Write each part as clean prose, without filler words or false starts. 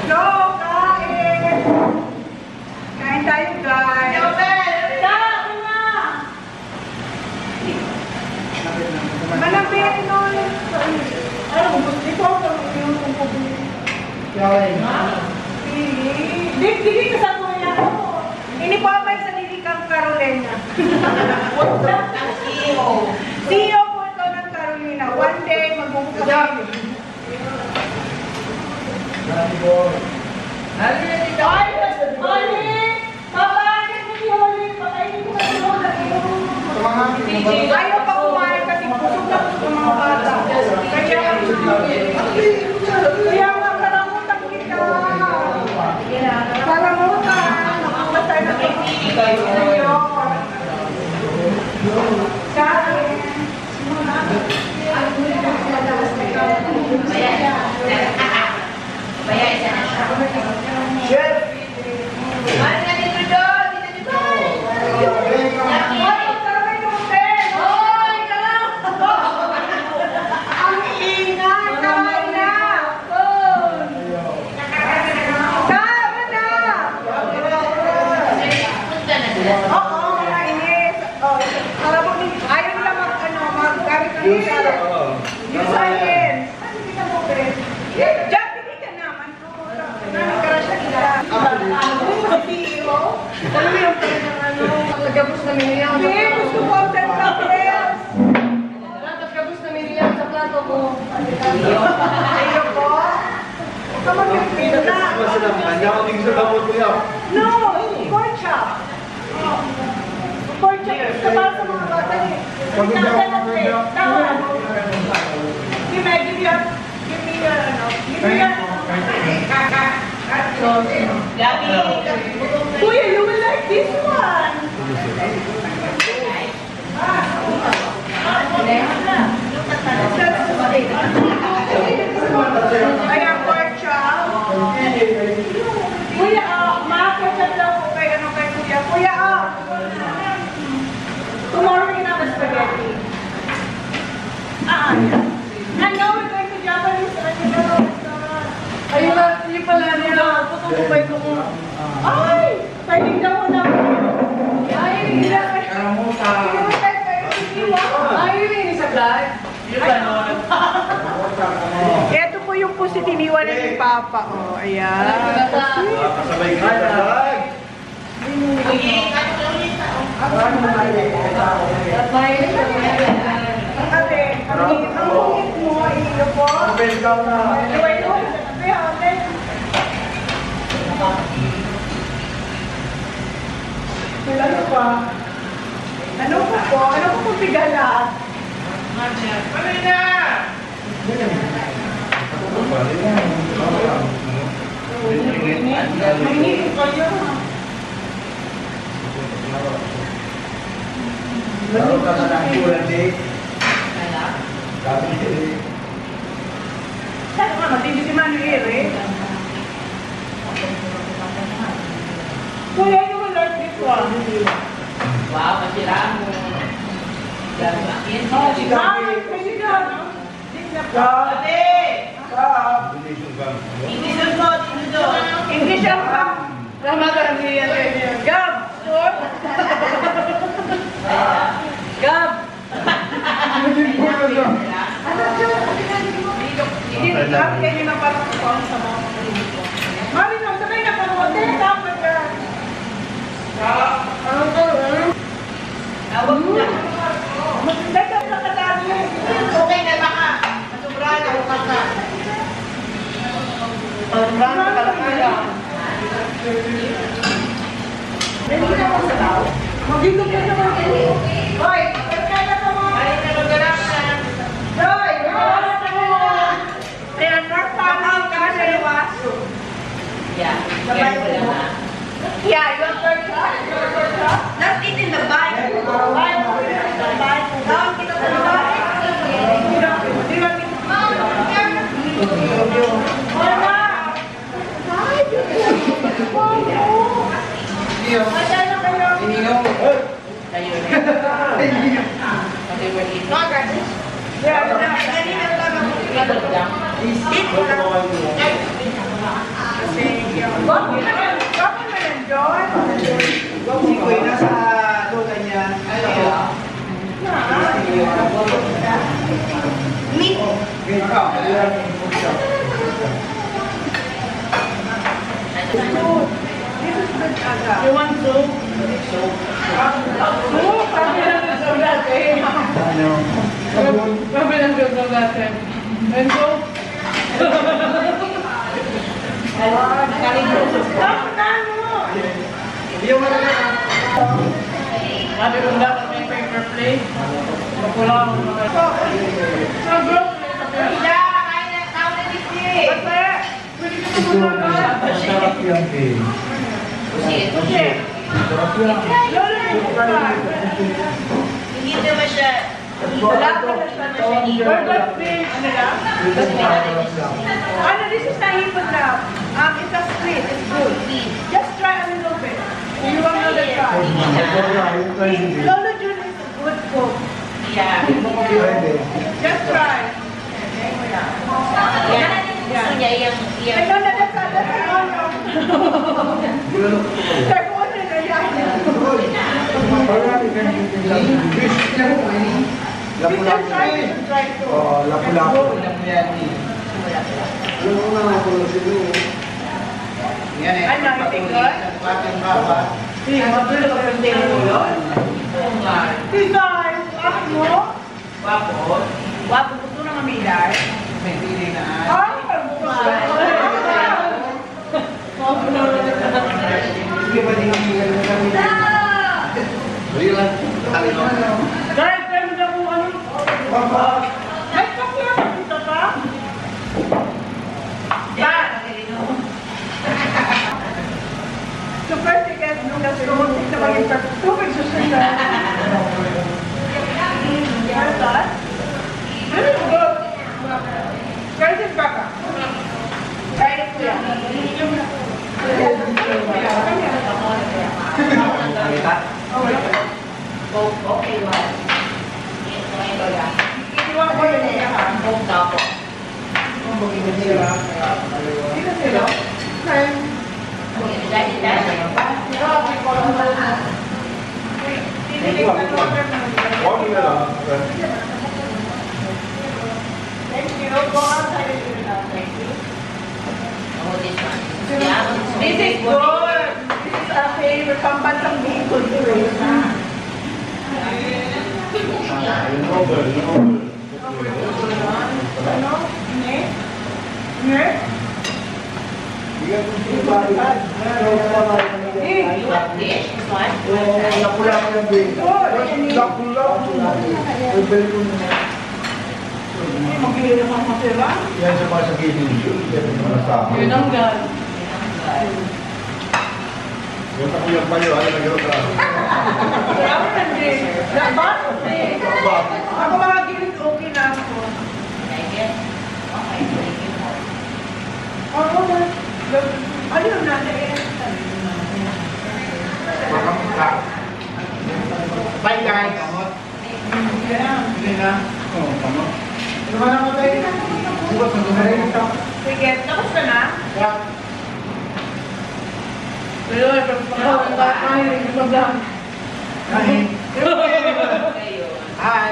Go, kain! Kain tayo, guys. Kain na! Malapit nun. Ito ako yung pagpapili. Dili ka sa kuya ko. Inipabay sa dili kang Carolina. CEO po ito ng Carolina. One day, magbubukas kami. Ayaw pa kumain kasi busog na busog mga bata. Kaya nga karamutan kita. Karamutan. Nakapasay na kayo. Kain. Chef! Ano na dito doon? Dito dito! Ang ingay! Kain na! Kain na! Oo, mainis. Ayaw nila mag-gamit ng kutsara. Yung silence. Hindi ka mo, Chris. Jack, hindi ka naman. Nagkarasya nila. CEO? Alam mo yung pagkabos na miniyang sa plato. Gusto ko ang pagkabos. Pagkabos na miniyang sa plato ko. Ayaw ko? Kamag yung pinta. No, pork chop. Pork chop. Ito para sa mga bata eh. Give me your Kuya, you will like this one. Ayan, pork chop. Kuya, makakachap lang po kay Kuya. Kuya, tomorrow we can have a spaghetti. I know we're going to Japanese restaurant. Ayun na, hindi pala nila. Pagkakubay ko mo. Ay! Pwedeng daw na. Ay, hindi na. Karamuta. Ay, hindi sa vlog. Ito po yung pusit iniwan ni Papa. Oh, ayan. Kasabay ka sa vlog. Ate, ang hungit mo, iyo po. Welcome na. Ano pa? Ano po po? Ano po po tigala? Ano na? Manginit kayo. Lalo ka sa nakulan din. Sabi din. Saan ka? Matindi si Manuel eh. Kuya, you will like this one. Wow, masira mo. Mami, pwede ka, no? Sabi! English ang pang. Tama ka rin yan. Gab! Sure? Gab! Hindi na Gab, kaya na parang pang sa mga dito. Mami, no, sabay na pang hotel. Dapat ka. Ano to? Awag na. Magdagdag sa katalo. Okay na baka. Sobrahan ako kasa. Sobrahan ka lang kaya. Hindi na ako sa tao. Magiging ka naman kayo. Hoy, pagkala ka mo. Ay, nalagarak na. Hoy, wala ka mo. Kaya normal ka sa iwaso. Yeah, careful lang na. Yeah, your first class. Not eat in the bike. Don't get up in the bike. Kasi yung... Bakit na yan, John? Si Kuya nasa doon kanya. Meat. You want soup? Sabi na rin sa dati. Ano? Sabi ng gusto natin. And soup? Yung ano na. Sabi kong dapat may paper plate. Makulang mo naman. Sa group plate. Sarap yan eh. Sarap yan. Hindi naman siya. Wala pa na siya na siya. Burger fish. Ano lang? Ano, this is nahipon now. It's a split. It's good. Just try a little bit. You want another try? Lolo Jun is a good cook. Yeah. Just try. Gusto niya yung... I know that that's an honor. They're going to the Lapu-lapu. Yan eh. Ano, you think good? Pating baba. Hindi, matuloy ka yung tingin mo yun. Oo nga. Hey guys, ako? Wapo. Wapo, gusto na mamilay. May pili na. Ah, Sige ba din yung kami? guys, kami na kung ano. May kapiyan dito pa? So first, you guys know kasi kung ito maging tubig susunod. Here's that. Very good. Guys, it's baka. Try it kuya. Okay, what? Iwan ko yun niya ha. Dito sila. Thank you. Go outside and do it now. Thank you. This is good. This is our favorite pambansang bacon. Ano? Ne? Ne? Lapu-lapu yung bacon. Lapu-lapu. Mag-iwi naman masira. Yan sa mga sa gilid. Yan yung mga sama. Yun ang gan. Yung takuyang payo, ano nag-iwa ka? Grabe na din. Dapat? Ako mga gilid okay na ako. Oo na. Ano yung natin? Makamita. Bye guys. Hindi na. Oo, tama. Ano ba naman tayo? Bukas na gumarin ito. Sige, tapos ka na? Yeah. Pero pag pangalan ka, ay, hindi mo lang. Hi. Hi.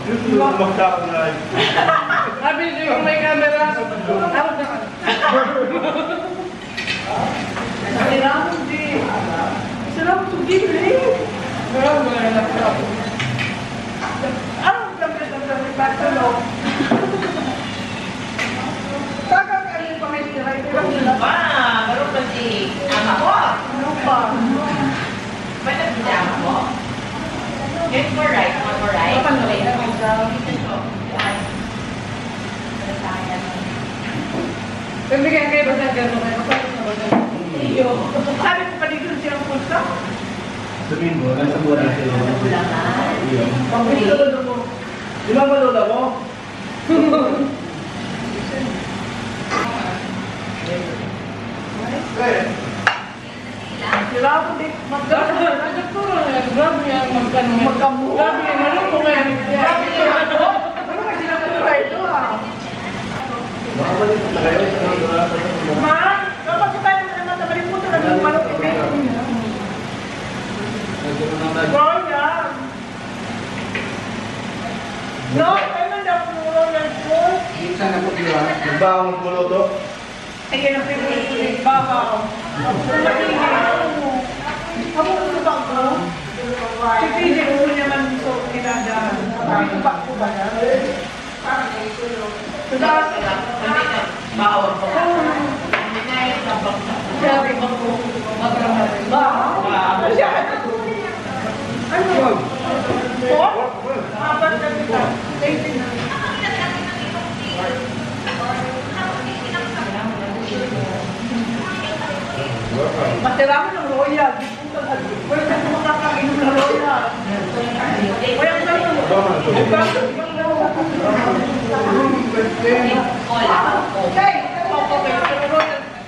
Yung magdaan na. Sabi niyo yung may camera. Out na ka. Sarap hindi. Sarap ito gilid. Pero mga laptop. Anong gamit ang gamit ba ito, no? Tagang ano yung pamitiray? Meron pa si ama ko. Ano pa? Ba't ang si ama ko? Get more right, one more right. Kapanoy na may Pagbigan kayo ba sa gano'n kayo? sabi ko pa dito silang pulsa. Sabihin mo, nasa buwan natin. Pagbigan mo. Di ba malula mo? Sila ako din. Grabe yan, magkano. Grabe yan, ano po yan? Grabe yan. Ano ba sila pulsa ito, ha? Ma, kapag sa tayo naman naman malimutan na yung manok yung meron niya. Roya. No, tayo man daw kung roya po. Saan na po diba? Nagbawang pulo to? Ayan ang favorite ko yung babaw. Kung matingin, ako ba ko? Si PJ ko naman so kinadaan. Sabi ko ba na? Bawal pa. Sabi ko po, Ano siya? Ano? Four? Apat na kita. 18 na. Matira mo ng royal. Wala na kung makakainom ng royal. Wala na Okay,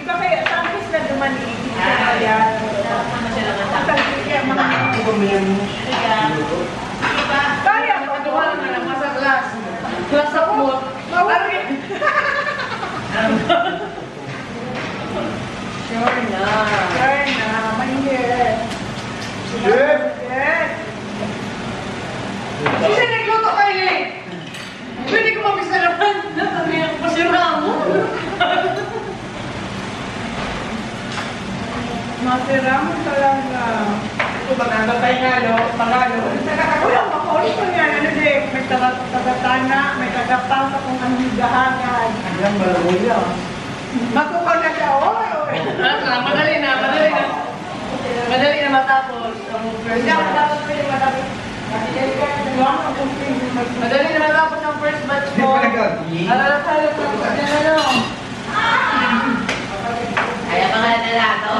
iba kaya tapos na dumani. Kaya mo Wala na lang masa glass. Glass of milk. Sure na. Sure na, mahigit. Chef! Yes. Kasi nagluto kayo eh. Pwede ko mabisa naman. Pasira mo. Matira mo talaga. Ito ba nandatay nga, no? Pangalo. Wala, makauli ko yan. Ano din, may tagatana, may tagapasa kung anong higahangan. Yan, malamuya. Matukaw na siya, oy. Madali na, madali na. Madali na matapos. Ang first Hindi ako batch. dapat pwede madami. Madali na matapos ang first batch ko. Halap-halap na po siya na no. Kaya pa nga nila to.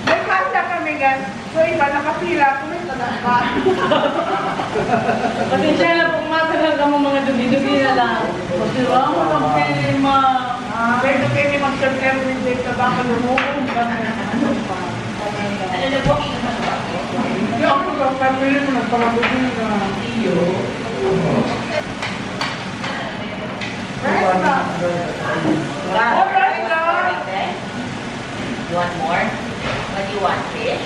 May kasa kami gan. So iba nakapila, kung pa. Pasensya na po kumatagal ka mo mga dugi-dugi na lang. Kasi wala mo lang pilima. Pwede kayo ni mag-serve every day sa baka lumuong kami. Ano pa? Ano na po? Hindi ako ba, pamili mo nagpapagod ka. Iyo. Right na. Alright na. You want more? What do you want? Fish?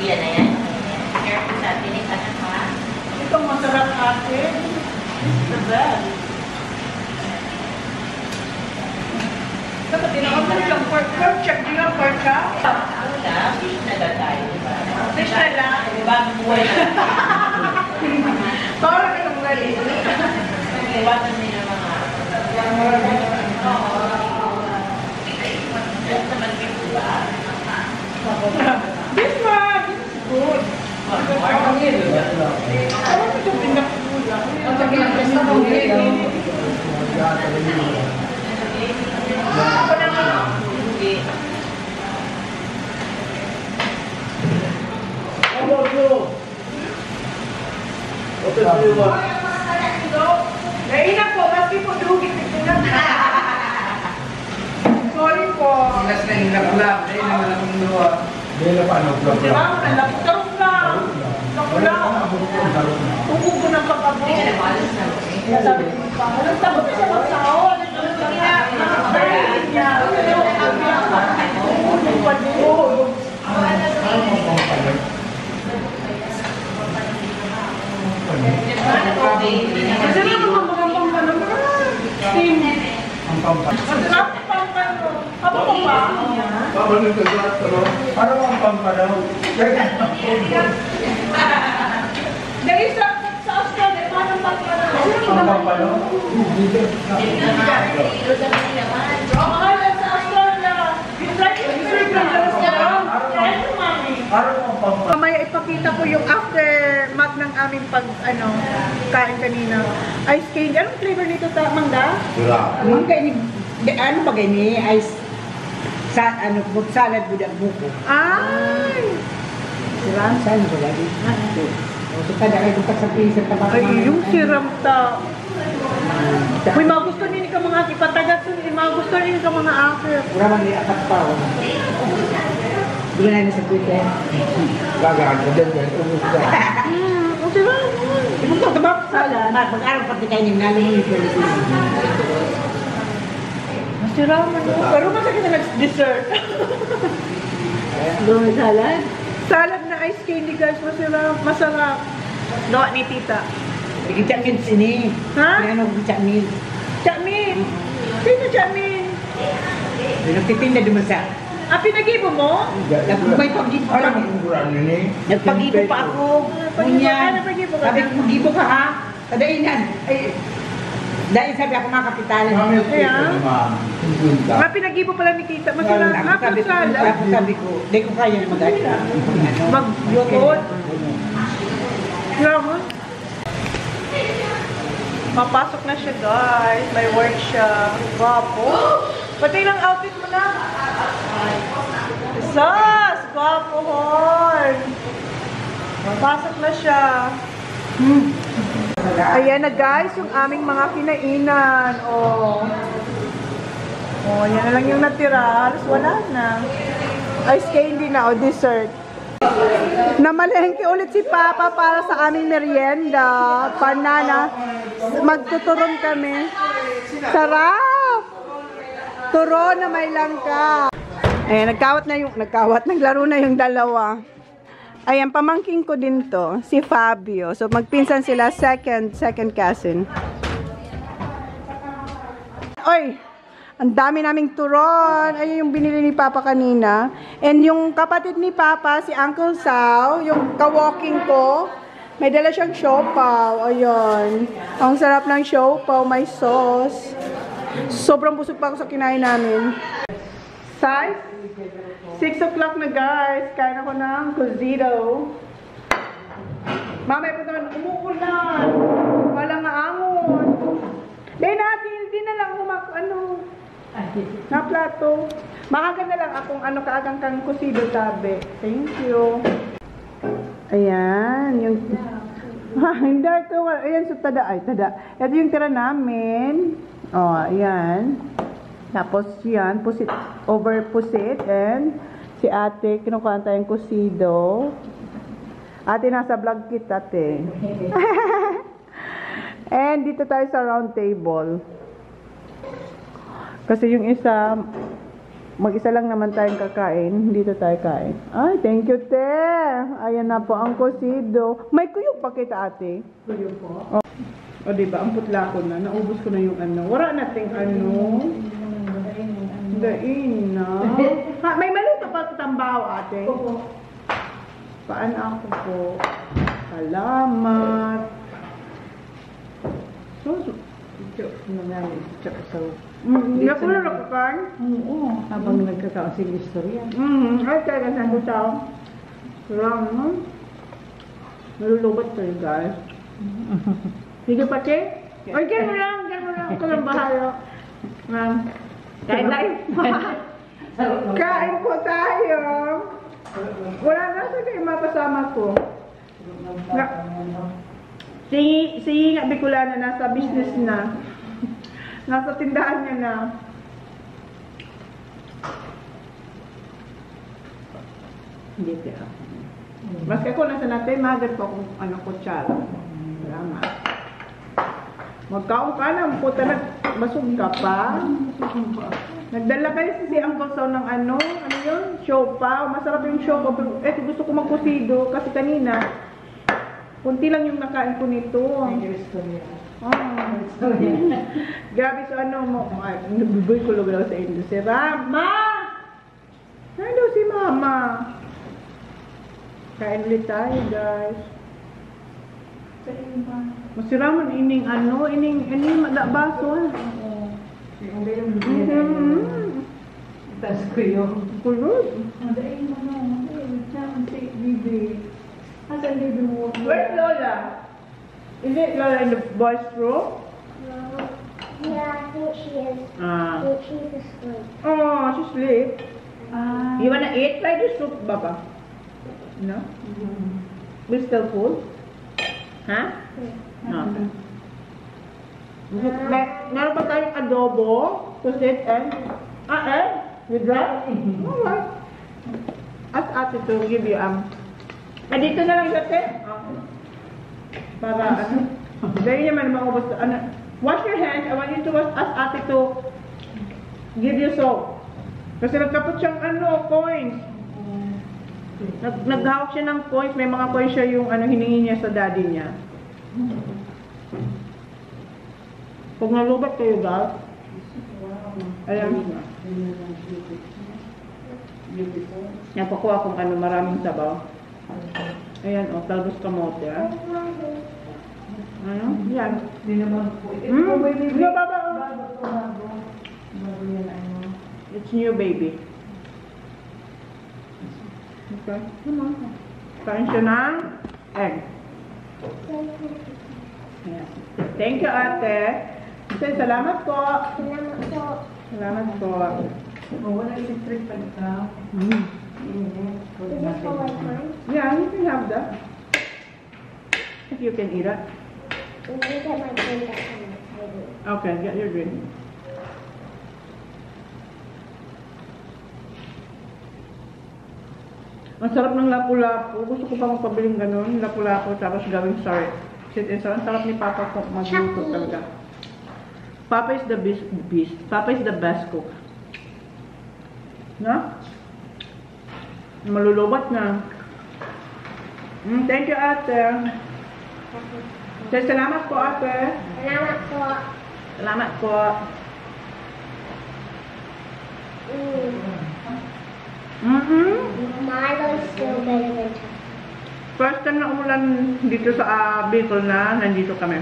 Iyan na yan. Careful sa pinig ka na ha. Itong masarap ate. It's the best. Dapat tinakapag lang pork. Pork check din ang pork ka. Ano na? Fish na ba tayo? Diba? Fish na lang. Diba? Buhay na. Para ka nang gali. Iwasan nila mga... Just naman fish ba? This one. This is good. Want more? Ano ko itong pinakula? Ang sabi ng pesta ko, Ako na nga. Okay. How about you? What do you want? Dahil na po, maski po dugit ito lang. Sorry po. Ilas na hilap lang. Dahil naman akong luwa. Dela pa, no problem. Diba mo na lang? Tarong lang. Nakula. Tungkog ko ng kapabo. Sabi ko pa, anong tabo na siya magsahod? Kasi na mga pampano steam. Ang pampa. Masarap ang pampano. Apa pa ba? Paano nito sa ano? Ano ang pampa daw? Dahil sa Australia, paano pampano? Ang pampa daw? Mahal na sa Australia. It's like a very good restaurant. Yes, mami. Ano ang pampa? Mamaya ipakita ko yung aftermath ng aming kain kanina. Ice candy. Anong flavor nito ta, Mangga? Wala. Ang kainin, ano ba gani ay sa ano fruit salad budak buko. Ay! Siram sa ano ba gani? O so kada kay bukas sa freezer ta ba? Ay, yung siram ta. Uy, magusto nini ka mga ipatagat to nini. Magusto nini ka mga after. Ura man ni apat pa o. Di na ni sa Twitter. Gagaan ko din. Ubus ka. Ang siram. Ibang ko tabak sala. Mag-aral pati kainin na lang yung Philippines. Masarap mo. Pero masakit na nag-dessert. Gawin salad. Salad na ice candy guys. Masarap. Masarap. Gawa ni tita. Ikichamin sini. Ha? Ano ikichamin? Chamin. Sino Chamin? Nagtitinda din mo sa. Ah, pinagibo mo? May pag-gibo pa. Nagpag-gibo pa ako. Ngunyan. Nagpag-gibo ka? Sabi ko, mag-gibo ka ha? Kadainan. Ay, dahil sabi ako mga kapitalan. Ah, pinagibo pala ni tita. Masarap. Ah, Sabi ko, salad. sabi ko, hindi ko kaya na mag-ayos. Mag-yogurt. Grabe. Papasok na siya guys. May work siya. Gwapo. Pati lang outfit mo na. Sus! Gwapo hon. Papasok na siya. Ayan na guys, yung aming mga kinainan. Oh. Oh, yan na lang yung natira. Halos wala na. Ice candy na o dessert. Namalengke ulit si Papa para sa aming merienda. Banana. Magtuturon kami. Sarap! Turon na may langka. Ayan, naglaro na yung dalawa. Ayan, pamangking ko din to, si Fabio. So, magpinsan sila, second cousin. Oy! Ang dami naming turon. Ayun yung binili ni Papa kanina. And yung kapatid ni Papa, si Uncle Sao, yung ka-walking ko, may dala siyang siopaw. Ayun. Ang sarap ng siopaw, may sauce. Sobrang busog pa ako sa kinain namin. Size? 6 o'clock na guys. Kain ako ng cozido. Mamaya pa naman, umuulan. Walang aangon. Dahil natin, hindi na lang na plato. Maaga na lang akong kaagang kang kusido tabi. Thank you. Ayan, yung hindi ito, ayan so tada. Ito yung tira namin. Oh, ayan. Tapos yan, pusit over pusit and si ate kinukuha tayong kusido. Ate nasa vlog kit ate. And dito tayo sa round table. Kasi yung isa, mag-isa lang naman tayong kakain. Dito tayo kain. Ay, thank you, te. Ayan na po ang kusido. May kuyog pa kita, ate. Kuyog po? O, diba? Ang putla ko na. Naubos ko na yung Wala nating Dain na. Ha, may malito pa tambaw, ate. Opo. Paan ako po? Salamat. So, nakulo na kakan? Oo, habang nagkakaosing istorya. Ay, kaya saan ko tao. Salamat. Nalulubat tayo, guys. Sige pa, che? Ay, dyan mo lang. Ito lang bahala. Kain tayo. Kain po tayo. Wala na sa kayo mapasama ko. Si nga Bicolana nasa business na. Nasa tindahan niya na. Hindi kaya. Maski ako nasa natin, magat po akong kutsara. Salamat. Magkaon ka na, puta basog ka pa. Nagdala kayo si Uncle Sao ng ano yun? Siopaw. Masarap yung siopaw. Pero gusto ko magkusido kasi kanina, kunti lang yung nakain ko nito. Grabe sa nabuboy ko lang sa industry. Mama! Ano si Mama? Kain ulit tayo, guys. Masiraman ining baso. Tapos ko yung Kulod. Asan baby mo? Where's Lola? Is it Lola in the boys' room? Yeah, I think she is. I think she's asleep. Oh, she's asleep. Ah. You wanna eat? Try the soup, Baba. No? We still full? Huh? No. Meron ba tayong adobo? Pusit and... With rice? Alright. Ask ate to give you dito na lang ate. Para Dahil naman maubos. Wash your hands. I want you to ask ate to give you soap. Kasi nagkapot siyang coins. Naghawak siya ng coins. May mga coins siya yung hiningi niya sa daddy niya. Pag nalubat kayo, guys, ayan siya. Napakuha kung maraming sabaw. Ayan, talbos kamote, ah. Ano? Yan. Hindi naman po. New baba, It's new, baby. Okay. Come on. Kain siya ng egg. Ayan. Thank you, ate. Say, salamat po. Salamat po. Salamat po. Wala electric pa ikaw. Is this for like mine? Yeah, you can have that. If you can eat it. Let me get my drink that's on the table. Okay, get your drink. Ang sarap ng lapu-lapu. Gusto ko pa magpabiling ganun. Lapu-lapu tapos gawing salt. Sit and sour. Ang sarap ni Papa ko magluto talaga. Papa is the best. Papa is the best cook. No? Malulubat na. Thank you, ate. Say, salamat po, ate. Salamat po. Salamat po. Milo is still better than chocolate. First time na umulan dito sa Bicol na nandito kami.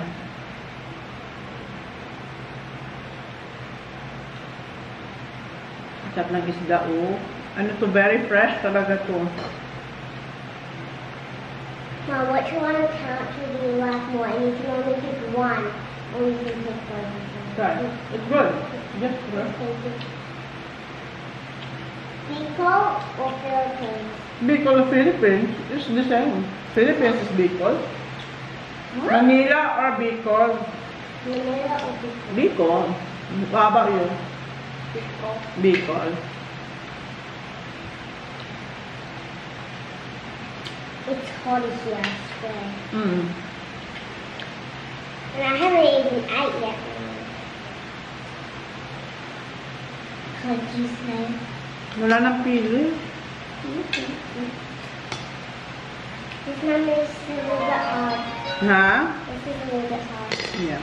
Sarap ng isda, oh. Ano to, very fresh talaga to. Now, which one of characters do you like more? And you can only pick one. Or you can pick one. Okay. It's good. Just good. Thank you. Bicol or Philippines? Bicol, Philippines is the same. Philippines is Bicol. Manila or Bicol? Manila or Bicol? Bicol. How about you? Bicol. Bicol. It's hot as here, I swear. Mm. And I haven't even ate yet. Could you say? Wala nang pili. This number is a little bit hard. Ha? This is a little bit hard. Yeah.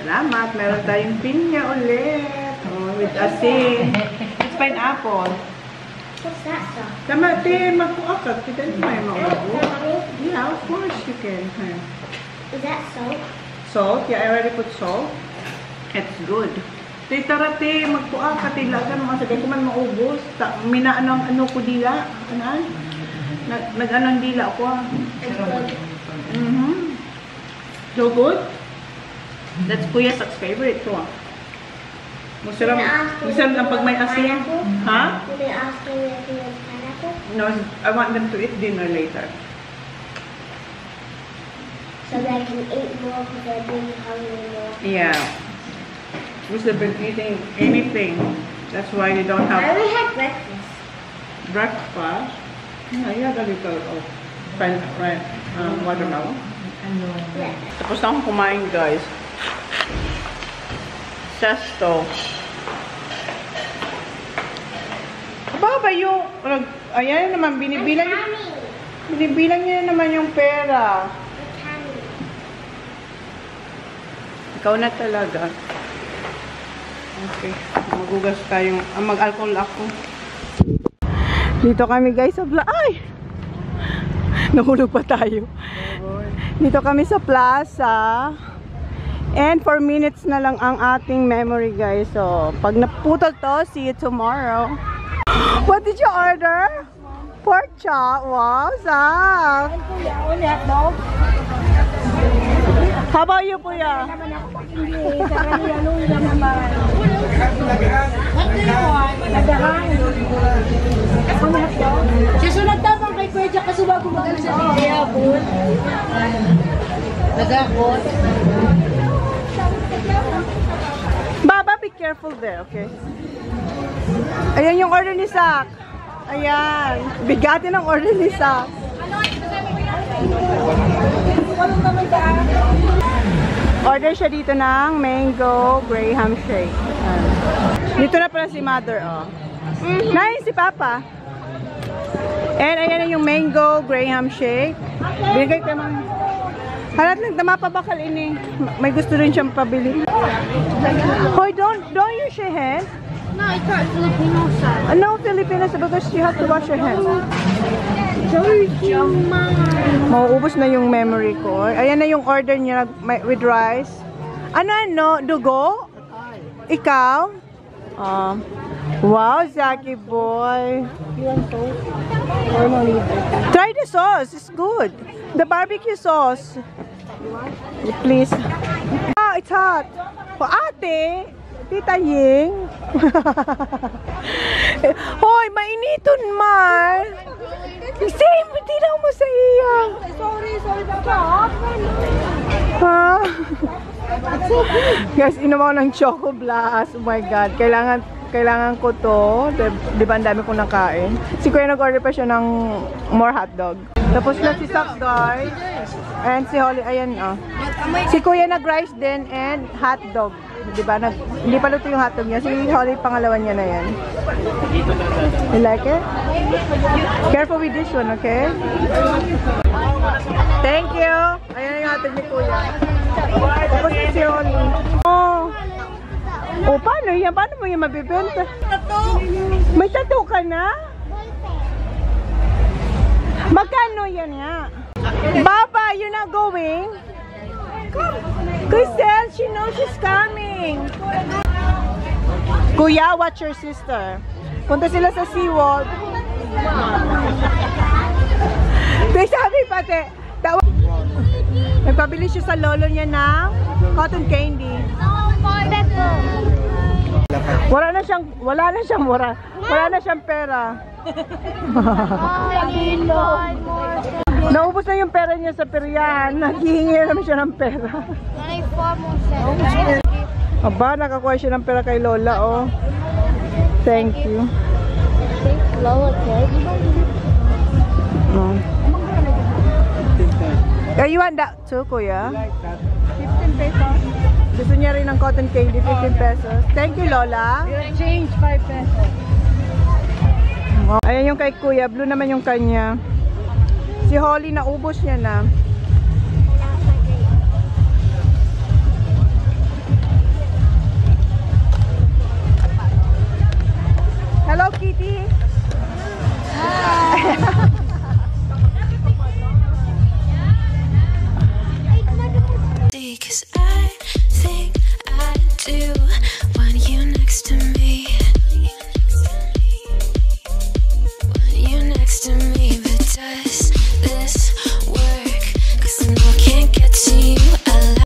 Salamat. Meron tayong pinya ulit. Oh, with asin. It's pineapple. What's that stuff? Tama, te, magpuakat. Kita nyo may maubo. Mommy, Yeah, of course you can. is that salt? Salt? Yeah, I already put salt. It's good. Te, tara, te, magpuakat. Ilaga naman sa man maubos. Minaano ang ko dila. Anan? Nag-anong dila ko. It's good. So good? That's Kuya Sak's favorite to. Masarap lang pag may asin. Ha? Did they ask you if you had pineapple? No, I want them to eat dinner later. So they can eat more because they're being hungry more. Yeah. Because they've been eating anything. That's why they don't I have already had breakfast. breakfast. Yeah, you have a little of watermelon. Yeah. Tapos na akong kumain, guys. Sesto. Aba ba yung... Ayan naman, binibilang niya naman yung pera. Ikaw na talaga. Okay. Magugas tayong... mag-alcohol ako. Dito kami, guys, sa ay! Nahulog pa tayo. Dito kami sa plaza. And 4 minutes na lang ang ating memory, guys. So, pag naputol to, see you tomorrow. What did you order? Pork chop. Wow, Zach. How about you, Kuya? Susunod tapang kay Pwedya kasi bago mag-alis sa video. Nagakot. Baba, be careful there, okay? Ayan yung order ni Zach. Ayan. Bigatin ang order ni Zach. Order siya dito ng mango graham shake. Dito na pala si Mother, oh. Nice si Papa. And ayan na yung mango Graham shake. Bigay tayo mga... Halat lang, mapabakal ini. May gusto rin siyang pabili. Hoy, don't use your hands. No, it's not Filipino style. No, Filipinas, because you have to wash your hands. Mauubos na yung memory ko. Ayan na yung order niya with rice. Ano? Dugo? Ikaw? Wow, Zaki boy. Try the sauce. It's good. The barbecue sauce. Please. Oh, it's hot. Ate, Tita Ying. Hoy, mainiton man. Same, tinaw mo sa iya. Sorry, stop. Ha? Guys, inumaw ng Choco Blast. Oh my God. Kailangan ko to. Di ba ang dami kong nakain? Si Kuya nag-order pa siya ng more hotdog. Tapos na si Sock Guy. And si Holly, ayan oh. Si Kuya nag-rice din and hotdog. Di ba? Hindi pa luto yung hotdog niya. Si Holly, pangalawa niya na yan. You like it? Careful with this one, okay? Thank you! Ayan yung hotdog ni Kuya. Tapos si Holly. Oh! O, paano yan? Paano mo yan mabibenta? May tattoo ka na? Magkano yan nga? Baba, you're not going? Crystal, she knows she's coming. Kuya, watch your sister. Punta sila sa SeaWorld. Kaya sabi pati, nagpabili siya sa lolo niya ng cotton candy. Wala na siyang pera. Naubos na yung pera niya sa peryahan. Naghihingi naman siya ng pera. Aba, nakakuha siya ng pera kay Lola, oh. Thank you. Lola, kid. No. You want that too, Kuya? 15 pesos. Gusto niya rin ng cotton candy, 15 pesos. Thank you, Lola. Change 5 pesos. Ayan yung kay Kuya. Blue naman yung kanya. Si Holly, naubos niya na. Hello, Kitty. Hi.